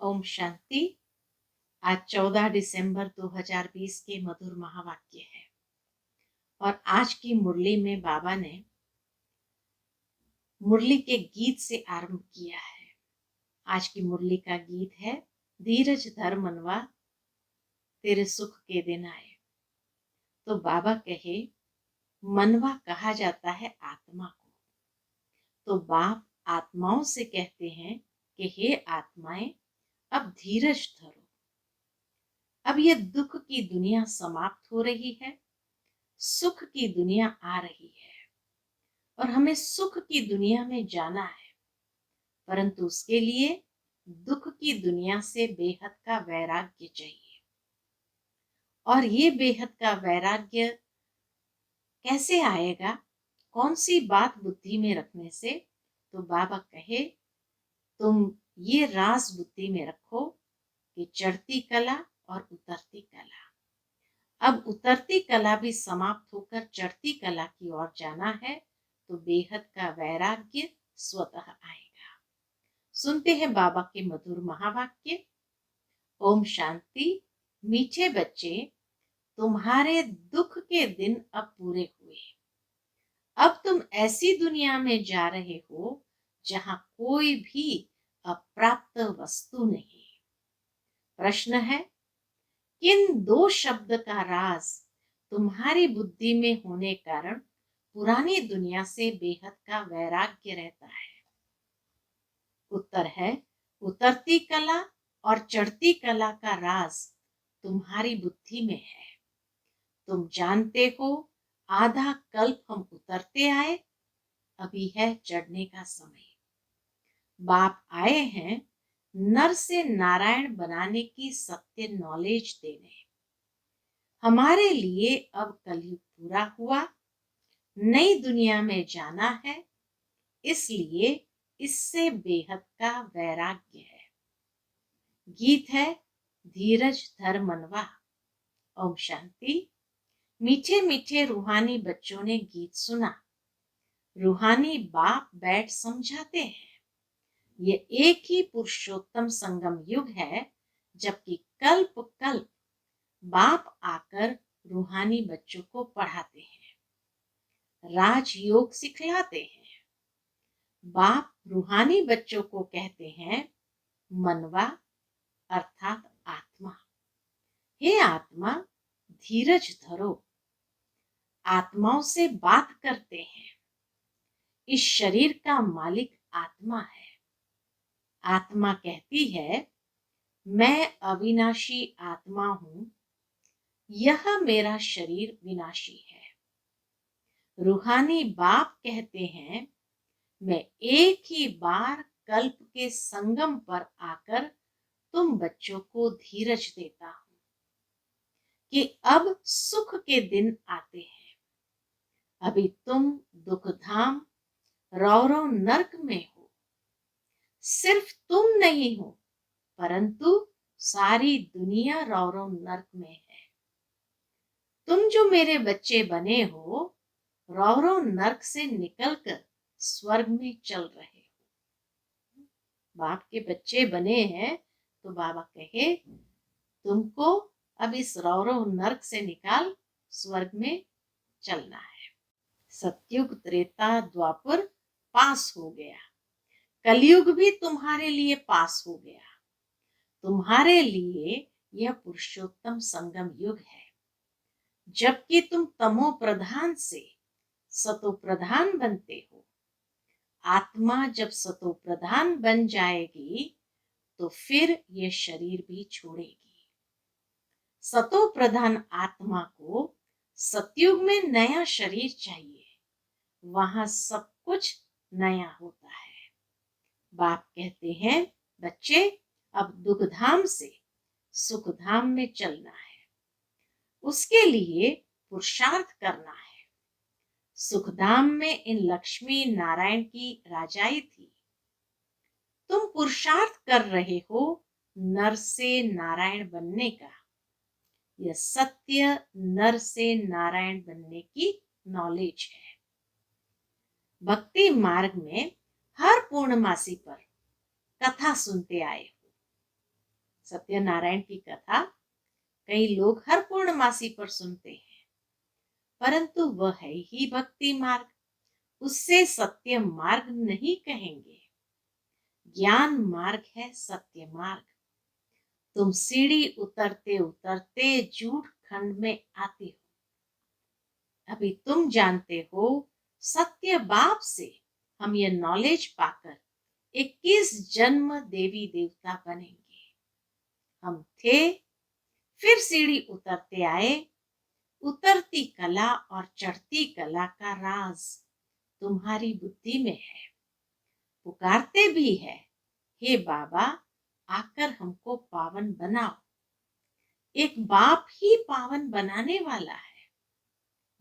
ओम शांति। आज 14 दिसंबर 2020 के मधुर महावाक्य है और आज की मुरली में बाबा ने मुरली के गीत से आरंभ किया है। आज की मुरली का गीत है, धीरज धर मनवा तेरे सुख के दिन आए। तो बाबा कहे, मनवा कहा जाता है आत्मा को। तो बाप आत्माओं से कहते हैं कि हे आत्माएं, अब धीरज धरो। अब ये दुख की दुनिया समाप्त हो रही है, सुख की दुनिया आ रही है और हमें सुख की दुनिया में जाना है, परंतु उसके लिए दुख की दुनिया से बेहद का वैराग्य चाहिए। और ये बेहद का वैराग्य कैसे आएगा, कौन सी बात बुद्धि में रखने से? तो बाबा कहे, तुम ये राज बुद्धि में रखो कि चढ़ती कला और उतरती कला। अब उतरती कला भी समाप्त होकर चढ़ती कला की ओर जाना है, तो बेहद का वैराग्य स्वतः आएगा। सुनते हैं बाबा के मधुर महावाक्य। ओम शांति। मीठे बच्चे, तुम्हारे दुख के दिन अब पूरे हुए। अब तुम ऐसी दुनिया में जा रहे हो जहां कोई भी अप्राप्त वस्तु नहीं। प्रश्न है, किन दो शब्द का राज तुम्हारी बुद्धि में होने कारण पुरानी दुनिया से बेहद का वैराग्य रहता है? उत्तर है, उतरती कला और चढ़ती कला का राज तुम्हारी बुद्धि में है। तुम जानते हो, आधा कल्प हम उतरते आए, अभी है चढ़ने का समय। बाप आए हैं नर से नारायण बनाने की सत्य नॉलेज देने। हमारे लिए अब कलयुग पूरा हुआ, नई दुनिया में जाना है, इसलिए इससे बेहद का वैराग्य है। गीत है, धीरज धर मनवा। ओम शांति। मीठे मीठे रूहानी बच्चों ने गीत सुना। रूहानी बाप बैठ समझाते हैं। ये एक ही पुरुषोत्तम संगम युग है, जबकि कल्प कल्प बाप आकर रूहानी बच्चों को पढ़ाते हैं, राजयोग सिखलाते हैं। बाप रूहानी बच्चों को कहते हैं, मनवा अर्थात आत्मा। हे आत्मा, धीरज धरो। आत्माओं से बात करते हैं। इस शरीर का मालिक आत्मा है। आत्मा कहती है, मैं अविनाशी आत्मा हूं, यह मेरा शरीर विनाशी है। रूहानी बाप कहते हैं, मैं एक ही बार कल्प के संगम पर आकर तुम बच्चों को धीरज देता हूं कि अब सुख के दिन आते हैं। अभी तुम दुखधाम रौरव नर्क में हो। सिर्फ तुम नहीं हो, परंतु सारी दुनिया रौरव नर्क में है। तुम जो मेरे बच्चे बने हो, रौरव नर्क से निकलकर स्वर्ग में चल रहे हो। बाप के बच्चे बने हैं, तो बाबा कहे, तुमको अब इस रौरव नर्क से निकाल स्वर्ग में चलना है। सतयुग त्रेता द्वापर पास हो गया, कलयुग भी तुम्हारे लिए पास हो गया। तुम्हारे लिए यह पुरुषोत्तम संगम युग है, जबकि तुम तमो प्रधान से सतो प्रधान बनते हो। आत्मा जब सतो प्रधान बन जाएगी, तो फिर यह शरीर भी छोड़ेगी। सतो प्रधान आत्मा को सतयुग में नया शरीर चाहिए, वहां सब कुछ नया होता है। बाप कहते हैं, बच्चे, अब दुखधाम से सुखधाम में चलना है। उसके लिए पुरुषार्थ करना है। सुखधाम में इन लक्ष्मी नारायण की राजाई थी। तुम पुरुषार्थ कर रहे हो नर से नारायण बनने का। यह सत्य नर से नारायण बनने की नॉलेज है। भक्ति मार्ग में हर पूर्णमासी पर कथा सुनते आए हो। सत्यनारायण की कथा कई लोग हर पूर्णमासी पर सुनते हैं, परंतु वह है ही भक्ति मार्ग, उससे सत्य मार्ग नहीं कहेंगे। ज्ञान मार्ग है सत्य मार्ग। तुम सीढ़ी उतरते उतरते झूठ खंड में आते हो। अभी तुम जानते हो सत्य बाप से हम ये नॉलेज पाकर 21 जन्म देवी देवता बनेंगे। हम थे, फिर सीढ़ी उतरते आए। उतरती कला और चढ़ती कला का राज तुम्हारी बुद्धि में है। पुकारते भी है, हे बाबा आकर हमको पावन बनाओ। एक बाप ही पावन बनाने वाला है।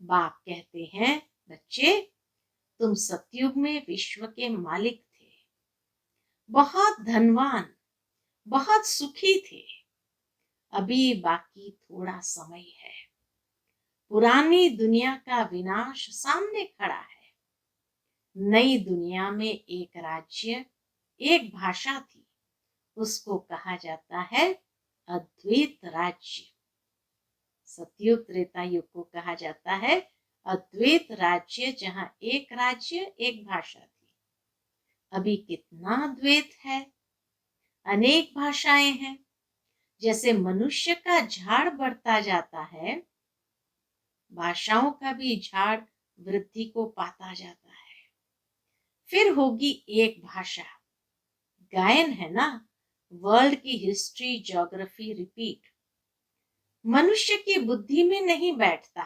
बाप कहते हैं, बच्चे तुम सतयुग में विश्व के मालिक थे, बहुत धनवान, बहुत सुखी थे। अभी बाकी थोड़ा समय है। पुरानी दुनिया का विनाश सामने खड़ा है। नई दुनिया में एक राज्य, एक भाषा थी, उसको कहा जाता है अद्वैत राज्य। सतयुग त्रेता युग को कहा जाता है अद्वैत राज्य, जहां एक राज्य एक भाषा थी। अभी कितना द्वैत है, अनेक भाषाएं हैं। जैसे मनुष्य का झाड़ बढ़ता जाता है, भाषाओं का भी झाड़ वृद्धि को पाता जाता है। फिर होगी एक भाषा। गायन है ना, वर्ल्ड की हिस्ट्री ज्योग्राफी रिपीट। मनुष्य की बुद्धि में नहीं बैठता।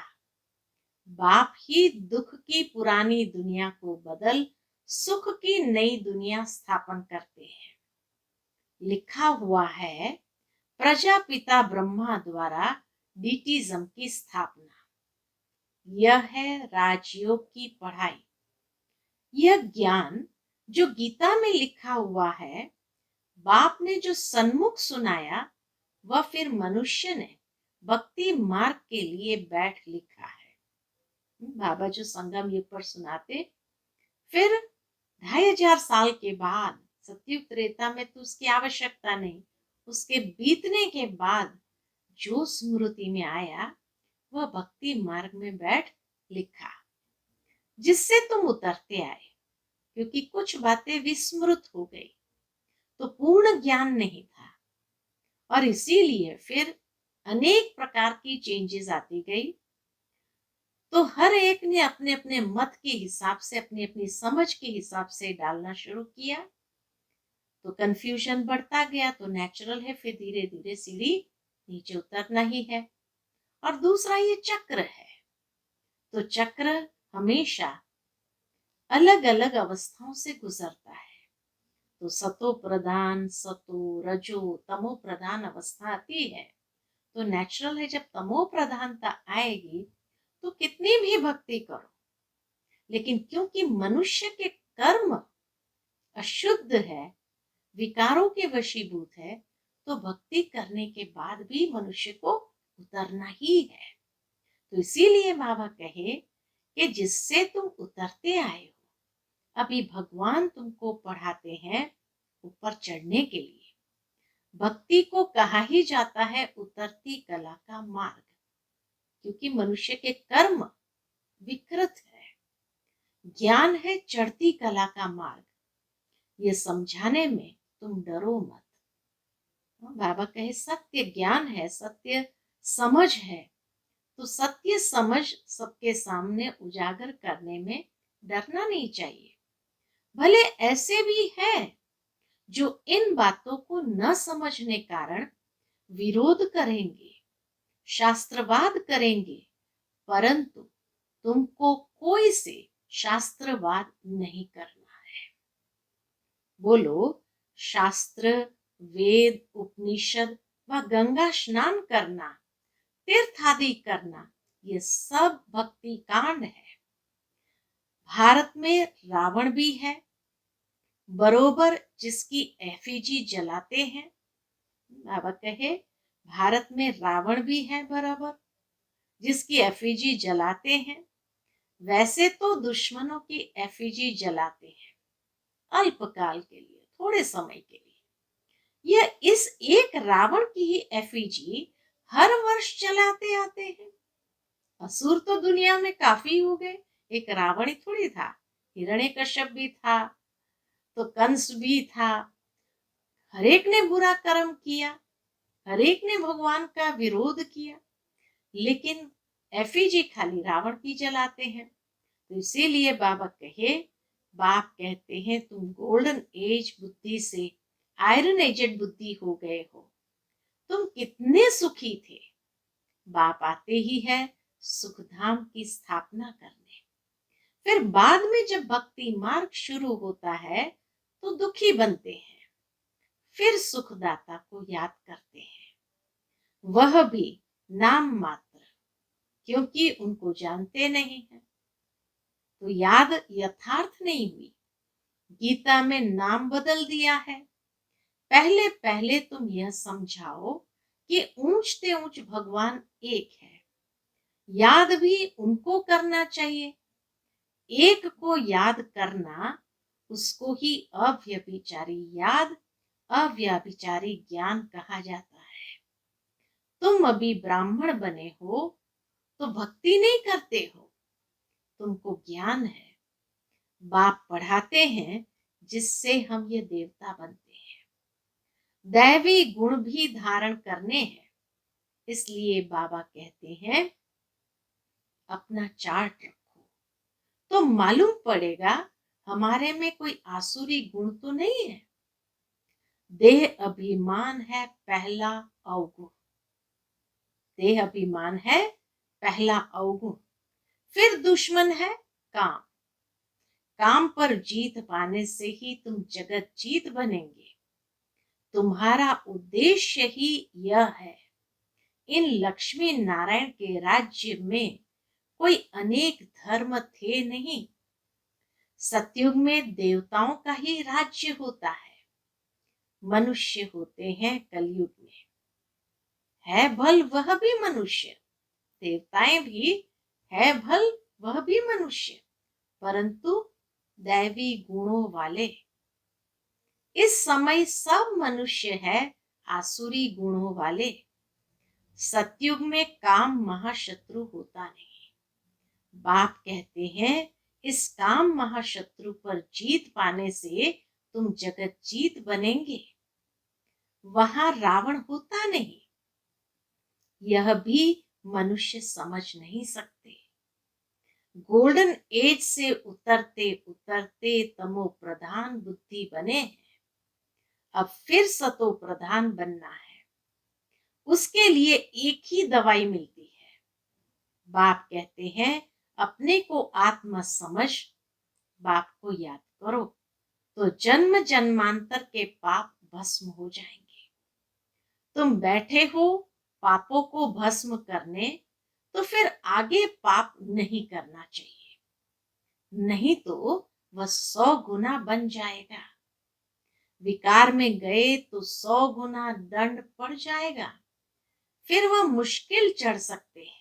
बाप ही दुख की पुरानी दुनिया को बदल सुख की नई दुनिया स्थापन करते हैं। लिखा हुआ है प्रजापिता ब्रह्मा द्वारा डीटीज्म की स्थापना। यह है राजयोग की पढ़ाई। यह ज्ञान जो गीता में लिखा हुआ है, बाप ने जो सन्मुख सुनाया, वह फिर मनुष्य ने भक्ति मार्ग के लिए बैठ लिखा है। बाबा जो संगम युग पर सुनाते, फिर 2500 साल के बाद सतयुग त्रेता में तो उसकी आवश्यकता नहीं, उसके बीतने के बाद जो स्मृति में आया वह भक्ति मार्ग में बैठ लिखा, जिससे तुम उतरते आए। क्योंकि कुछ बातें विस्मृत हो गई, तो पूर्ण ज्ञान नहीं था, और इसीलिए फिर अनेक प्रकार की चेंजेस आती गई। तो हर एक ने अपने अपने मत के हिसाब से, अपनी अपनी समझ के हिसाब से डालना शुरू किया, तो कंफ्यूजन बढ़ता गया। तो नेचुरल है, फिर धीरे धीरे सीढ़ी नीचे उतरना ही है। और दूसरा ये चक्र है, तो चक्र हमेशा अलग अलग अवस्थाओं से गुजरता है। तो सतो प्रधान, सतो रजो तमो प्रधान अवस्था आती है, तो नेचुरल है जब तमो प्रधानता आएगी तो कितनी भी भक्ति करो, लेकिन क्योंकि मनुष्य के कर्म अशुद्ध है, विकारों के वशीभूत है, तो भक्ति करने के बाद भी मनुष्य को उतरना ही है। तो इसीलिए बाबा कहे कि जिससे तुम उतरते आए हो, अभी भगवान तुमको पढ़ाते हैं ऊपर चढ़ने के लिए। भक्ति को कहा ही जाता है उतरती कला का मार्ग, क्योंकि मनुष्य के कर्म विकृत है। ज्ञान है चढ़ती कला का मार्ग। ये समझाने में तुम डरो मत। बाबा कहे सत्य ज्ञान है, सत्य समझ है, तो सत्य समझ सबके सामने उजागर करने में डरना नहीं चाहिए। भले ऐसे भी है जो इन बातों को न समझने कारण विरोध करेंगे, शास्त्रवाद करेंगे, परंतु तुमको कोई से शास्त्रवाद नहीं करना है। बोलो, शास्त्र, वेद, उपनिषद व गंगा स्नान करना, तीर्थ आदि करना, ये सब भक्ति कांड है। भारत में रावण भी है, बरोबर जिसकी एफिजी जलाते हैं। बाबा कहे भारत में रावण भी है बराबर, जिसकी एफिजी जलाते हैं। वैसे तो दुश्मनों की एफिजी जलाते हैं अल्पकाल के लिए, थोड़े समय के लिए। यह इस एक रावण की ही एफिजी हर वर्ष जलाते आते हैं। असुर तो दुनिया में काफी हो गए, एक रावण ही थोड़ी था, हिरण्यकश्यप भी था, तो कंस भी था। हर एक ने बुरा कर्म किया, हर एक ने भगवान का विरोध किया, लेकिन एफिजी खाली रावण की जलाते हैं। तो इसीलिए बाप कहते हैं तुम गोल्डन एज बुद्धि से आयरन एजेड बुद्धि हो गए हो, तुम कितने सुखी थे। बाप आते ही है सुखधाम की स्थापना करने। फिर बाद में जब भक्ति मार्ग शुरू होता है तो दुखी बनते हैं, फिर सुखदाता को याद करते हैं, वह भी नाम मात्र, क्योंकि उनको जानते नहीं है। तो याद यथार्थ नहीं हुई। गीता में नाम बदल दिया है। पहले पहले तुम यह समझाओ कि ऊंचते ऊंच भगवान एक है, याद भी उनको करना चाहिए। एक को याद करना, उसको ही अव्यभिचारी याद, अव्यभिचारी ज्ञान कहा जाता है। तुम अभी ब्राह्मण बने हो तो भक्ति नहीं करते हो, तुमको ज्ञान है। बाप पढ़ाते हैं जिससे हम ये देवता बनते हैं। दैवी गुण भी धारण करने हैं, इसलिए बाबा कहते हैं अपना चार्ट रखो, तो मालूम पड़ेगा हमारे में कोई आसुरी गुण तो नहीं है। देह अभिमान है पहला अवगुण, देह अभिमान है पहला अवगुण। फिर दुश्मन है काम, काम पर जीत पाने से ही तुम जगत जीत बनेंगे। तुम्हारा उद्देश्य ही यह है। इन लक्ष्मी नारायण के राज्य में कोई अनेक धर्म थे नहीं। सतयुग में देवताओं का ही राज्य होता है, मनुष्य होते हैं कलयुग में। है भल वह भी मनुष्य, देवताएं भी है भल वह भी मनुष्य, परंतु दैवी गुणों वाले। इस समय सब मनुष्य है आसुरी गुणों वाले। सतयुग में काम महाशत्रु होता नहीं। बाप कहते हैं इस काम महाशत्रु पर जीत पाने से तुम जगत जीत बनेंगे। वहां रावण होता नहीं, यह भी मनुष्य समझ नहीं सकते। गोल्डन एज से उतरते उतरते तमो प्रधान बुद्धि बने हैं, अब फिर सतो प्रधान बनना है। उसके लिए एक ही दवाई मिलती है। बाप कहते हैं अपने को आत्मा समझ, बाप को याद करो, तो जन्म जन्मांतर के पाप भस्म हो जाएंगे। तुम बैठे हो पापों को भस्म करने, तो फिर आगे पाप नहीं करना चाहिए, नहीं तो वह 100 गुना बन जाएगा। विकार में गए तो 100 गुना दंड पड़ जाएगा, फिर वह मुश्किल चढ़ सकते हैं।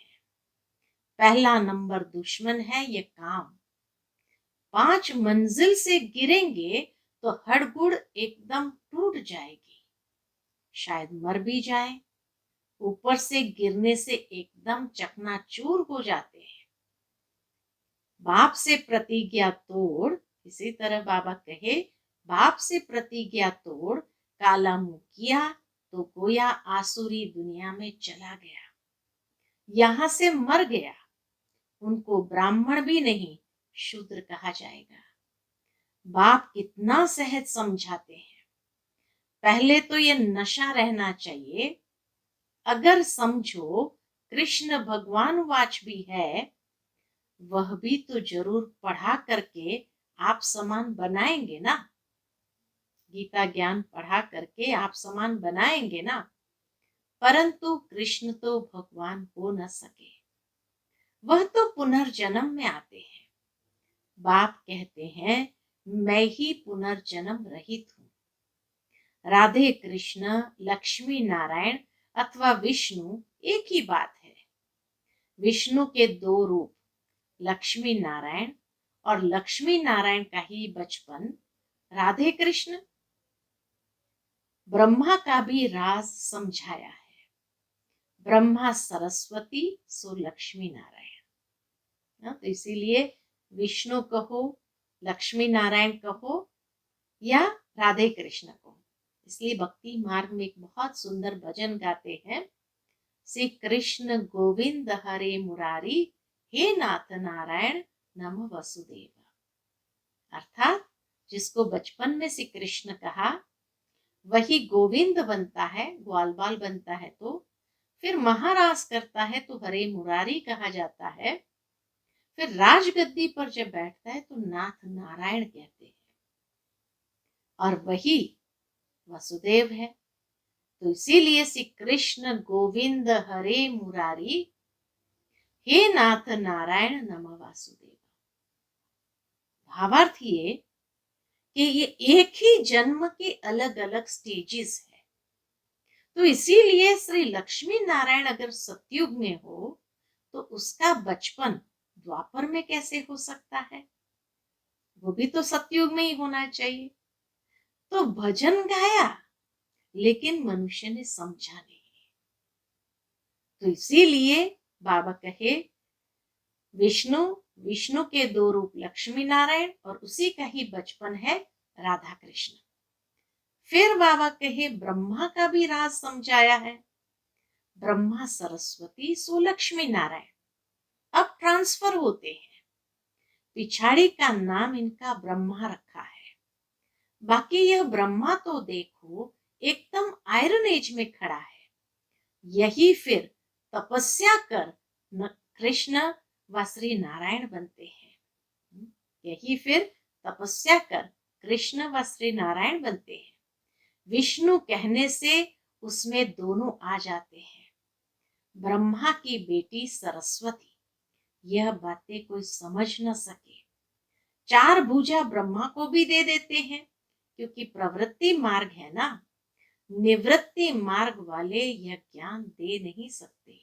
पहला नंबर दुश्मन है ये काम। 5 मंजिल से गिरेंगे तो हड़बुड़ एकदम टूट जाएगी, शायद मर भी जाए। ऊपर से गिरने से एकदम चकनाचूर हो जाते हैं। बाप से प्रतिज्ञा तोड़, इसी तरह बाबा कहे बाप से प्रतिज्ञा तोड़, काला मुंह किया तो गोया आसुरी दुनिया में चला गया, यहां से मर गया। उनको ब्राह्मण भी नहीं शूद्र कहा जाएगा। बाप कितना सहज समझाते हैं। पहले तो ये नशा रहना चाहिए। अगर समझो कृष्ण भगवान वाच भी है, वह भी तो जरूर पढ़ा करके आप समान बनाएंगे ना। गीता ज्ञान पढ़ा करके आप समान बनाएंगे ना, परंतु कृष्ण तो भगवान हो न सके, वह तो पुनर्जन्म में आते हैं। बाप कहते हैं मैं ही पुनर्जन्म रहित हूं। राधे कृष्ण, लक्ष्मी नारायण अथवा विष्णु एक ही बात है। विष्णु के 2 रूप, लक्ष्मी नारायण, और लक्ष्मी नारायण का ही बचपन राधे कृष्ण। ब्रह्मा का भी राज समझाया है। ब्रह्मा सरस्वती सो लक्ष्मी नारायण। तो इसीलिए विष्णु कहो, लक्ष्मी नारायण कहो या राधे कृष्ण कहो। इसलिए भक्ति मार्ग में एक बहुत सुंदर भजन गाते हैं, श्री कृष्ण गोविंद हरे मुरारी, हे नाथ नारायण नम वसुदेव। अर्थात जिसको बचपन में श्री कृष्ण कहा वही गोविंद बनता है, ग्वाल बाल बनता है, तो फिर महाराज करता है तो हरे मुरारी कहा जाता है, फिर राजगद्दी पर जब बैठता है तो नाथ नारायण कहते हैं, और वही वसुदेव है। तो इसीलिए श्री कृष्ण गोविंद हरे मुरारी, हे नाथ नारायण नम वासुदेव। भावार्थ ये कि ये एक ही जन्म के अलग अलग स्टेजेस है। तो इसीलिए श्री लक्ष्मी नारायण अगर सतयुग में हो तो उसका बचपन द्वापर में कैसे हो सकता है? वो भी तो सतयुग में ही होना चाहिए। तो भजन गाया लेकिन मनुष्य ने समझा नहीं। तो इसीलिए बाबा कहे विष्णु, विष्णु के दो रूप लक्ष्मी नारायण और उसी का ही बचपन है राधा कृष्ण। फिर बाबा कहे ब्रह्मा का भी राज समझाया है, ब्रह्मा सरस्वती सो लक्ष्मी नारायण। अब ट्रांसफर होते हैं, पिछाड़ी का नाम इनका ब्रह्मा रखा है। बाकी यह ब्रह्मा तो देखो एकदम आयरन एज में खड़ा है, यही फिर तपस्या कर कृष्ण व श्री नारायण बनते हैं। यही फिर तपस्या कर कृष्ण व श्री नारायण बनते हैं। विष्णु कहने से उसमें दोनों आ जाते हैं। ब्रह्मा की बेटी सरस्वती, यह बातें कोई समझ न सके, चार भुजा ब्रह्मा को भी दे देते हैं, क्योंकि प्रवृत्ति मार्ग है ना, निवृत्ति मार्ग वाले यह ज्ञान दे नहीं सकते।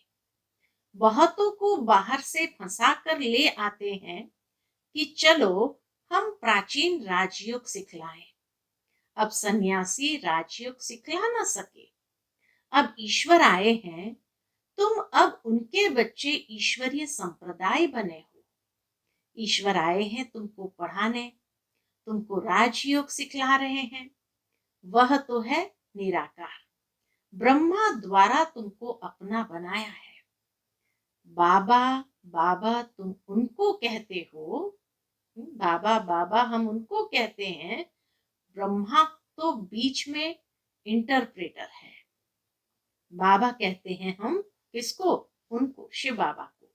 बहुतों को बाहर से फंसा कर ले आते हैं कि चलो हम प्राचीन राजयोग सिखलाएं। अब सन्यासी राजयोग सिखला ना सके, अब ईश्वर आए हैं, तुम अब उनके बच्चे ईश्वरीय संप्रदाय बने हो। ईश्वर आए हैं तुमको पढ़ाने, तुमको राजयोग सिखला रहे हैं, वह तो है निराकार, ब्रह्मा द्वारा तुमको अपना बनाया है। बाबा बाबा तुम उनको कहते हो, बाबा बाबा हम उनको कहते हैं, ब्रह्मा तो बीच में इंटरप्रेटर है। बाबा कहते हैं हम किसको? उनको, शिव बाबा को।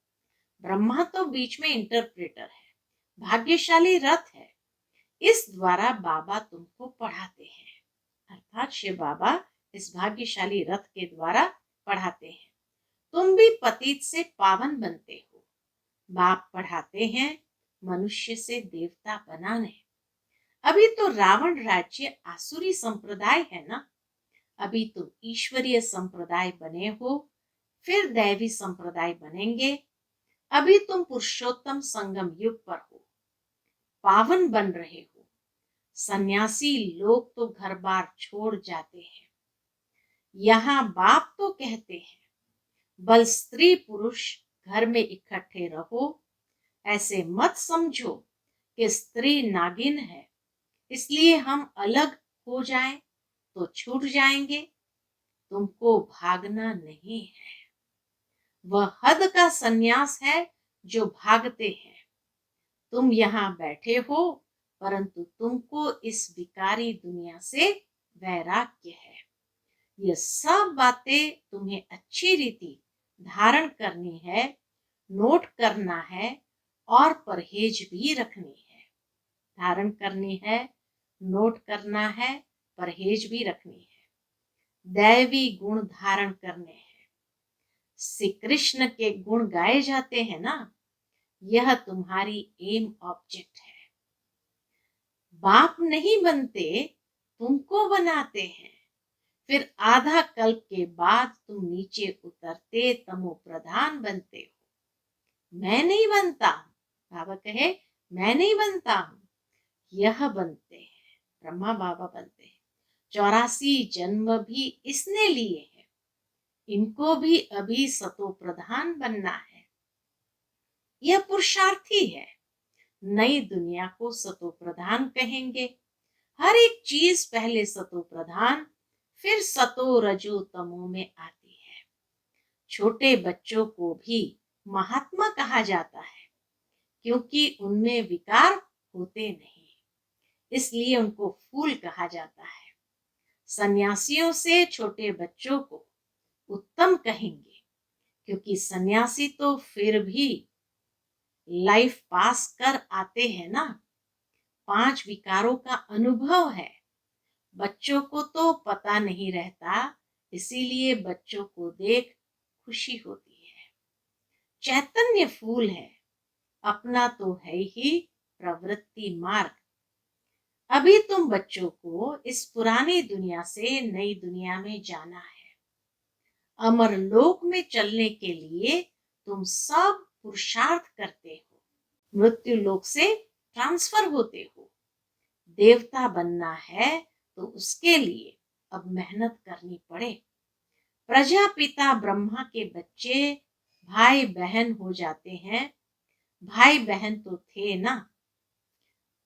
ब्रह्मा तो बीच में इंटरप्रेटर है, भाग्यशाली रथ है, इस द्वारा बाबा तुमको पढ़ाते हैं। अर्थात शिव बाबा इस भाग्यशाली रथ के द्वारा पढ़ाते हैं। तुम भी पतित से पावन बनते हो। बाप पढ़ाते हैं मनुष्य से देवता बनाने। अभी तो रावण राज्य आसुरी संप्रदाय है ना, अभी तुम ईश्वरीय संप्रदाय बने हो, फिर दैवी संप्रदाय बनेंगे। अभी तुम पुरुषोत्तम संगम युग पर हो, पावन बन रहे हो। सन्यासी लोग तो घर बार छोड़ जाते हैं। यहाँ बाप तो कहते हैं बल स्त्री पुरुष घर में इकट्ठे रहो, ऐसे मत समझो कि स्त्री नागिन है, इसलिए हम अलग हो जाएं तो छूट जाएंगे। तुमको भागना नहीं है, वह हद का सन्यास है जो भागते हैं। तुम यहाँ बैठे हो, परंतु तुमको इस विकारी दुनिया से वैराग्य है। ये सब बातें तुम्हें अच्छी रीति धारण करनी है, नोट करना है और परहेज भी रखनी है। धारण करनी है, नोट करना है, परहेज भी रखनी है। दैवी गुण धारण करने हैं। श्री कृष्ण के गुण गाए जाते हैं ना, यह तुम्हारी एम ऑब्जेक्ट है। बाप नहीं बनते, तुमको बनाते हैं। फिर आधा कल्प के बाद तुम नीचे उतरते तमो प्रधान बनते हो। मैं नहीं बनता हूं, बाबा कहे मैं नहीं बनता हूं, यह बनते हैं, ब्रह्मा बाबा बनते हैं। 84 जन्म भी इसने लिए हैं, इनको भी अभी सतो प्रधान बनना है। यह पुरुषार्थी है। नई दुनिया को सतो प्रधान कहेंगे। हर एक चीज पहले सतो प्रधान, फिर सतो रजो तमो में आती है। छोटे बच्चों को भी महात्मा कहा जाता है, क्योंकि उनमें विकार होते नहीं, इसलिए उनको फूल कहा जाता है। सन्यासियों से छोटे बच्चों को उत्तम कहेंगे, क्योंकि सन्यासी तो फिर भी लाइफ पास कर आते हैं ना। 5 विकारों का अनुभव है। बच्चों को तो पता नहीं रहता, इसीलिए बच्चों को देख खुशी होती है। चैतन्य फूल है, अपना तो है ही प्रवृत्ति मार्ग। अभी तुम बच्चों को इस पुरानी दुनिया से नई दुनिया में जाना है। अमर लोक में चलने के लिए तुम सब पुरुषार्थ करते हो, मृत्यु लोक से ट्रांसफर होते हो। देवता बनना है तो उसके लिए अब मेहनत करनी पड़े। प्रजापिता ब्रह्मा के बच्चे भाई बहन हो जाते हैं। भाई बहन तो थे ना।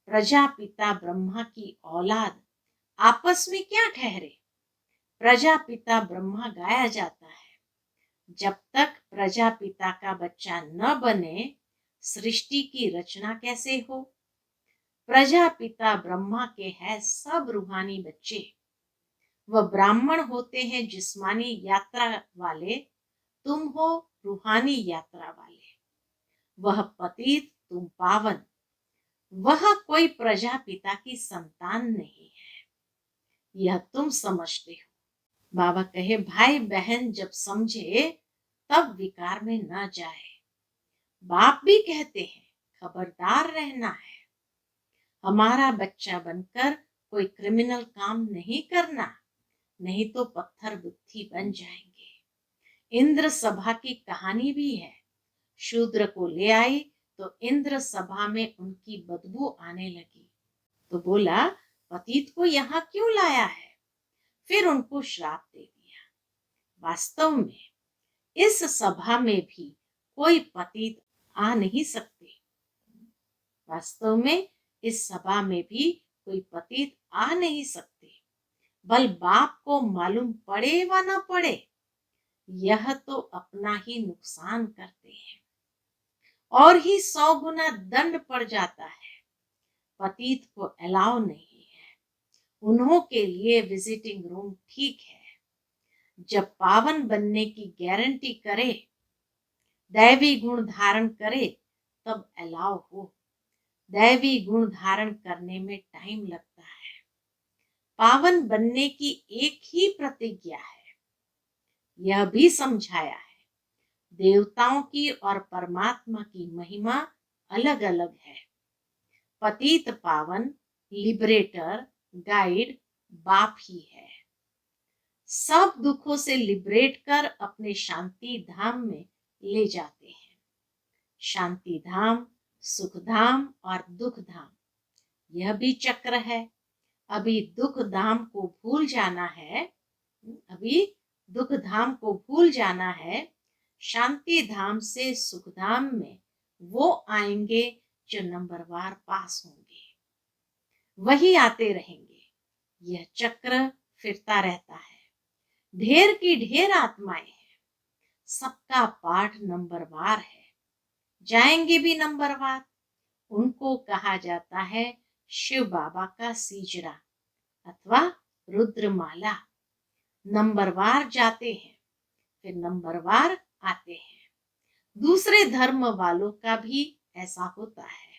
प्रजापिता ब्रह्मा की औलाद आपस में क्या ठहरे। प्रजापिता ब्रह्मा गाया जाता है। जब तक प्रजापिता का बच्चा न बने, सृष्टि की रचना कैसे हो। प्रजापिता ब्रह्मा के हैं सब रूहानी बच्चे। वह ब्राह्मण होते हैं जिस्मानी यात्रा वाले, तुम हो रूहानी यात्रा वाले। वह पतित, तुम पावन। वह कोई प्रजापिता की संतान नहीं है, यह तुम समझते हो। बाबा कहे भाई बहन जब समझे तब विकार में न जाए। बाप भी कहते हैं खबरदार रहना है। हमारा बच्चा बनकर कोई क्रिमिनल काम नहीं करना, नहीं तो पत्थर बुद्धि बन जाएंगे। इंद्र सभा की कहानी भी है। शूद्र को ले आई तो इंद्र सभा में उनकी बदबू आने लगी, तो बोला पतित को यहाँ क्यों लाया है। फिर उनको श्राप दे दिया। वास्तव में इस सभा में भी कोई पतित आ नहीं सकते। वास्तव में इस सभा में भी कोई पतित आ नहीं सकते। बल बाप को मालूम पड़े व न पड़े, यह तो अपना ही नुकसान करते हैं और ही 100 गुना दंड पड़ जाता है। पतित को अलाउ नहीं है, उन्हों के लिए विजिटिंग रूम ठीक है। जब पावन बनने की गारंटी करे, दैवी गुण धारण करे, तब अलाउ हो। दैवी गुण धारण करने में टाइम लगता है। पावन बनने की एक ही प्रतिज्ञा है, यह भी समझाया है। देवताओं की और परमात्मा की महिमा अलग अलग है। पतित पावन, लिबरेटर, गाइड बाप ही है। सब दुखों से लिबरेट कर अपने शांति धाम में ले जाते हैं। शांति धाम, सुख धाम और दुख धाम, यह भी चक्र है। अभी दुख धाम को भूल जाना है, अभी दुख धाम को भूल जाना है। शांति धाम से सुख धाम में वो आएंगे जो नंबरवार पास होंगे, वही आते रहेंगे। यह चक्र फिरता रहता है। ढेर की ढेर आत्माएं हैं, सबका पाठ नंबरवार है, जाएंगे भी नंबरवार। उनको कहा जाता है शिव बाबा का सीजरा अथवा रुद्रमाला। नंबरवार जाते हैं, फिर नंबरवार आते हैं। दूसरे धर्म वालों का भी ऐसा होता है।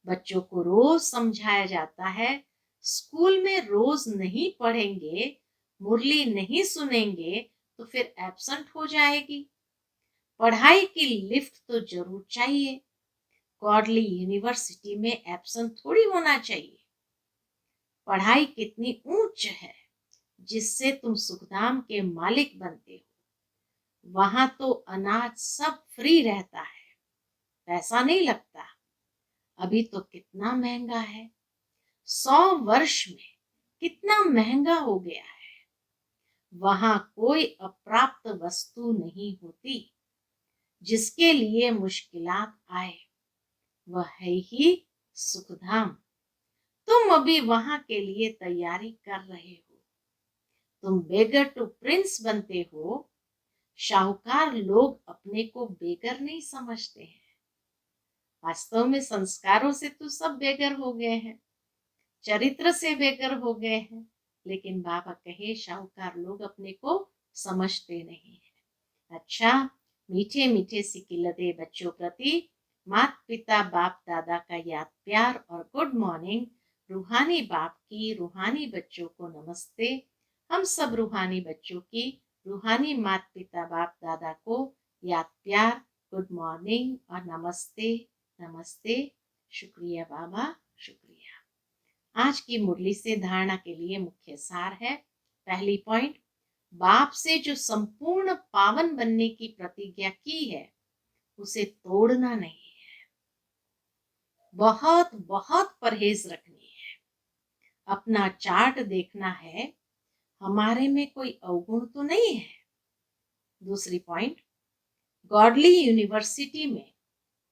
बच्चों को रोज समझाया जाता है, स्कूल में रोज नहीं पढ़ेंगे, मुरली नहीं सुनेंगे तो फिर एब्सेंट हो जाएगी। पढ़ाई की लिफ्ट तो जरूर चाहिए। गॉडली यूनिवर्सिटी में एब्सेंट थोड़ी होना चाहिए। पढ़ाई कितनी ऊंच है जिससे तुम सुखधाम के मालिक बनते हो। वहां तो अनाज सब फ्री रहता है, पैसा नहीं लगता। अभी तो कितना महंगा है। 100 वर्ष में कितना महंगा हो गया है। वहां कोई अप्राप्त वस्तु नहीं होती जिसके लिए मुश्किलात आए, वह है ही सुखधाम। तुम अभी वहां के लिए तैयारी कर रहे हो। तुम बेगर टू प्रिंस बनते हो। शाहूकार लोग अपने को बेगर नहीं समझते हैं। वास्तव में संस्कारों से तो सब बेगर हो गए हैं, चरित्र से बेगर हो गए हैं, लेकिन बाबा कहे शाहूकार लोग अपने को समझते नहीं है। अच्छा, मीठे मीठे सिकिलदे बच्चों प्रति माता पिता बाप दादा का याद प्यार और गुड मॉर्निंग। रूहानी बाप की रूहानी बच्चों को नमस्ते। हम सब रूहानी बच्चों की रूहानी माता पिता बाप दादा को याद प्यार, गुड मॉर्निंग और नमस्ते। नमस्ते। शुक्रिया बाबा, शुक्रिया। आज की मुरली से धारणा के लिए मुख्य सार है। पहली पॉइंट, बाप से जो संपूर्ण पावन बनने की प्रतिज्ञा की है उसे तोड़ना नहीं है। बहुत बहुत परहेज रखनी है। अपना चार्ट देखना है, हमारे में कोई अवगुण तो नहीं है। दूसरी पॉइंट, गॉडली यूनिवर्सिटी में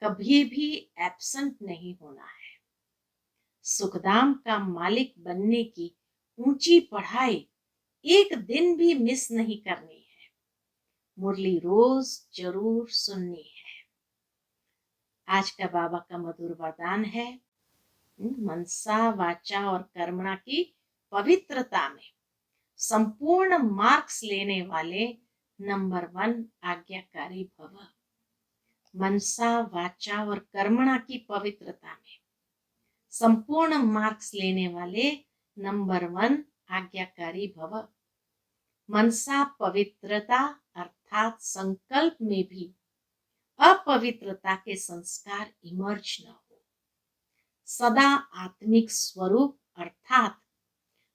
कभी भी एब्सेंट नहीं होना है। सुखधाम का मालिक बनने की ऊंची पढ़ाई एक दिन भी मिस नहीं करनी है। मुरली रोज जरूर सुननी है। आज का बाबा का मधुर वरदान है, मनसा वाचा और कर्मणा की पवित्रता में संपूर्ण मार्क्स लेने वाले नंबर 1 आज्ञाकारी भव। मनसा वाचा और कर्मणा की पवित्रता में संपूर्ण मार्क्स लेने वाले नंबर 1 आज्ञाकारी भव। मनसा पवित्रता अर्थात संकल्प में भी अपवित्रता के संस्कार इमर्ज न हो। सदा आत्मिक स्वरूप अर्थात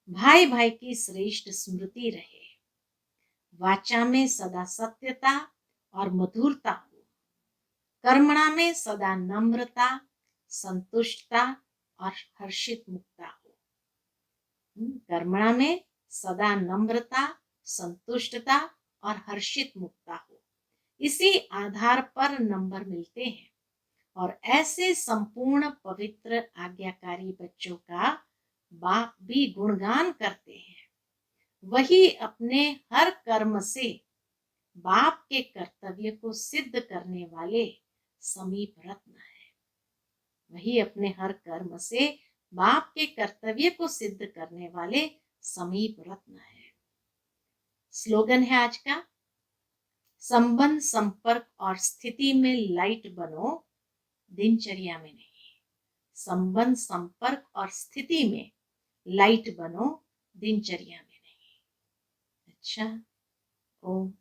भाई भाई की श्रेष्ठ स्मृति रहे। वाचा में सदा सत्यता और मधुरता हो। कर्मणा में सदा नम्रता, संतुष्टता और हर्षित मुक्ता हो। कर्मणा में सदा नम्रता, संतुष्टता और हर्षित मुक्ता हो। इसी आधार पर नंबर मिलते हैं और ऐसे संपूर्ण पवित्र आज्ञाकारी बच्चों का बाप भी गुणगान करते हैं। वही अपने हर कर्म से बाप के कर्तव्य को सिद्ध करने वाले समीप रत्न है। वही अपने हर कर्म से बाप के कर्तव्य को सिद्ध करने वाले समीप रत्न है। स्लोगन है आज का, संबंध संपर्क और स्थिति में लाइट बनो, दिनचर्या में नहीं। संबंध संपर्क और स्थिति में लाइट बनो, दिनचर्या में नहीं। अच्छा, ओम